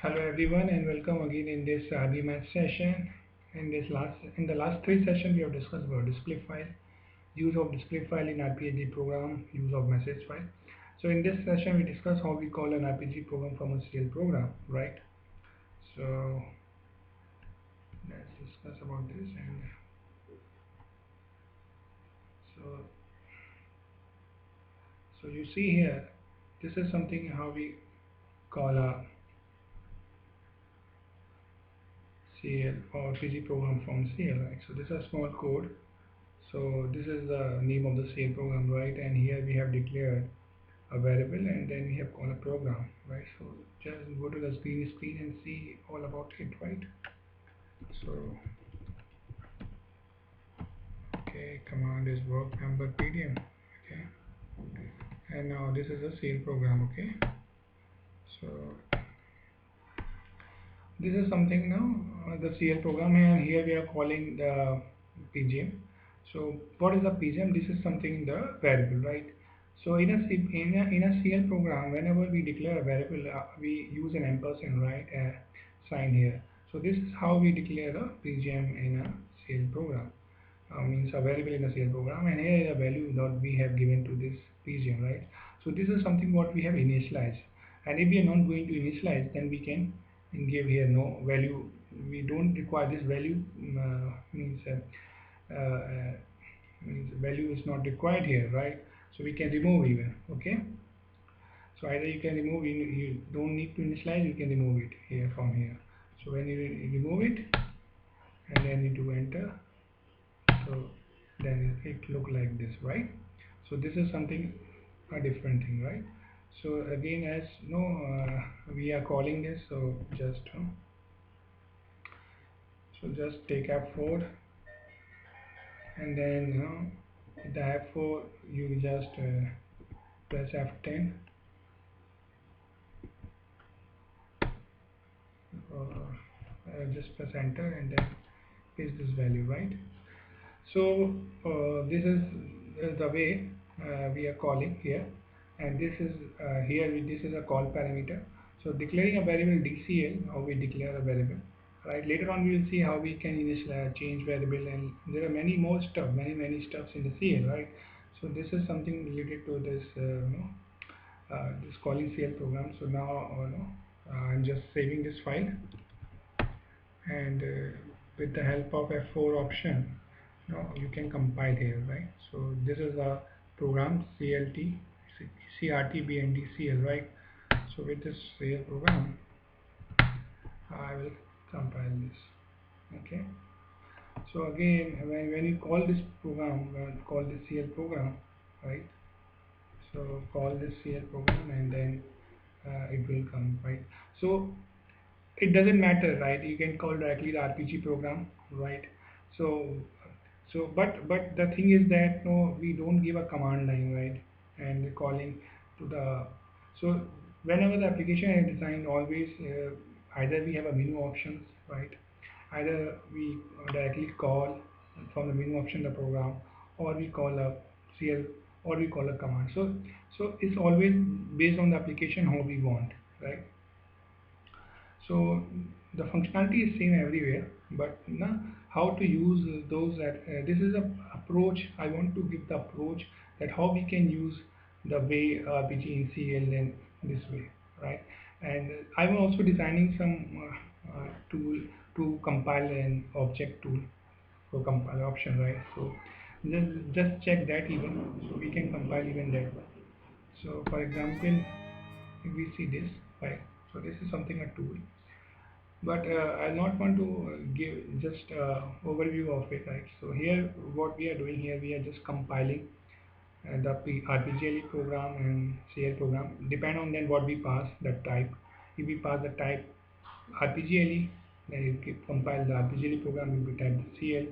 Hello everyone and welcome again in this math session. In the last three sessions we have discussed about display file, use of display file in RPGLE program, use of message file. So in this session we discuss how we call an RPGLE program from a CL program, right? So let's discuss about this. And so you see here, this is something how we call a CL or RPG program from CL, right? So this is a small code. So this is the name of the CL program, right? And here we have declared a variable and then we have called a program, right? So just go to the screen and see all about it, right? So okay, command is work number PDM, okay, and now this is a CL program, okay. So this is something now the CL program, and here we are calling the PGM. So what is the PGM? This is something the variable, right? So in a CL program, whenever we declare a variable, we use an ampersand, right, sign here. So this is how we declare a PGM in a CL program. Means a variable in a CL program, and here is a value that we have given to this PGM, right? So this is something what we have initialized, and if we are not going to initialize, then we can give here no value. We don't require this value, means value is not required here, right? So we can remove even, okay. So either you can remove, you don't need to initialize, you can remove it here from here. So when you remove it and then you do enter, so then it look like this, right? So this is something a different thing, right? So again, as we are calling this, so just take F4 and then the F4 you just press F10 just press enter and then paste this value, right? So this is the way we are calling here, and this is this is a call parameter. So declaring a variable DCL, how we declare a variable, right? Later on we will see how we can change variable, and there are many more stuff, many stuffs in the CL, right? So this is something related to this this calling CL program. So now I'm just saving this file, and with the help of F4 option, you can compile here, right? So this is a program CLT, CRTBNDCL, right? So with this CL program, I will compile this, okay? So again, when you call this program, call this CL program, right? So call this CL program and then it will come, right? So it doesn't matter, right? You can call directly the RPG program, right? But the thing is that no, we don't give a command line, right? And calling to the, so whenever the application is designed, always either we have a menu options, right? Either we directly call from the menu option the program, or we call a CL, or we call a command. So it's always based on the application how we want, right? So the functionality is same everywhere, but how to use those this is a approach. I want to give the approach that how we can use the way RPG in CL in this way, right? And I'm also designing some tool to compile an object tool for compile option, right? So just check that even, so we can compile even that one. So for example, if we see this, right? So this is something a tool, but I not want to give just overview of it, right? So here what we are doing here, we are just compiling the RPGLE program and CL program. Depend on then what we pass the type. If we pass the type RPGLE, then you compile the RPGLE program. If we type the CL,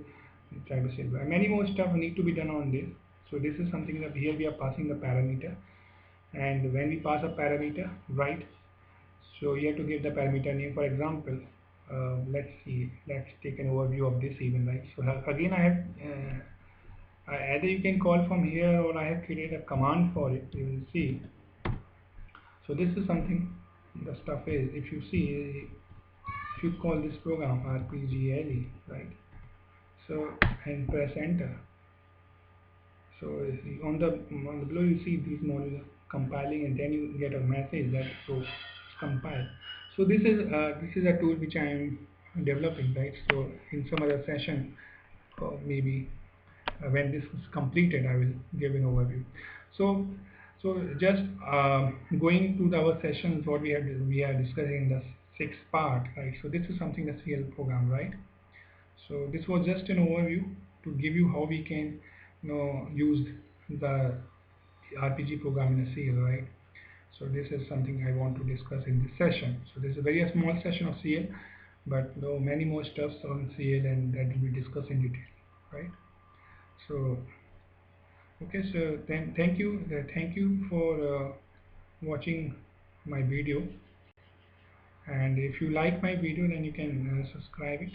you try to CL. And many more stuff need to be done on this. So this is something that here we are passing the parameter, and when we pass a parameter, right? So you have to give the parameter name. For example, let's take an overview of this even, right? So again, I have either you can call from here, or I have created a command for it. You will see. So this is something the stuff is, if you see, if you call this program RPGLE, right? So and press enter. So on the below you see these modules compiling, and then you get a message that so it's compiled. So this is a tool which I am developing, right? So in some other session, or maybe when this is completed, I will give an overview. So just going to our sessions, what we are discussing in the sixth part, right? So this is something the CL program, right? So this was just an overview to give you how we can, use the RPG program in a CL, right? So this is something I want to discuss in this session. So this is a very small session of CL, but many more stuffs on CL, and that will be discussed in detail, right? So okay, so then thank you for watching my video, and if you like my video, then you can subscribe it.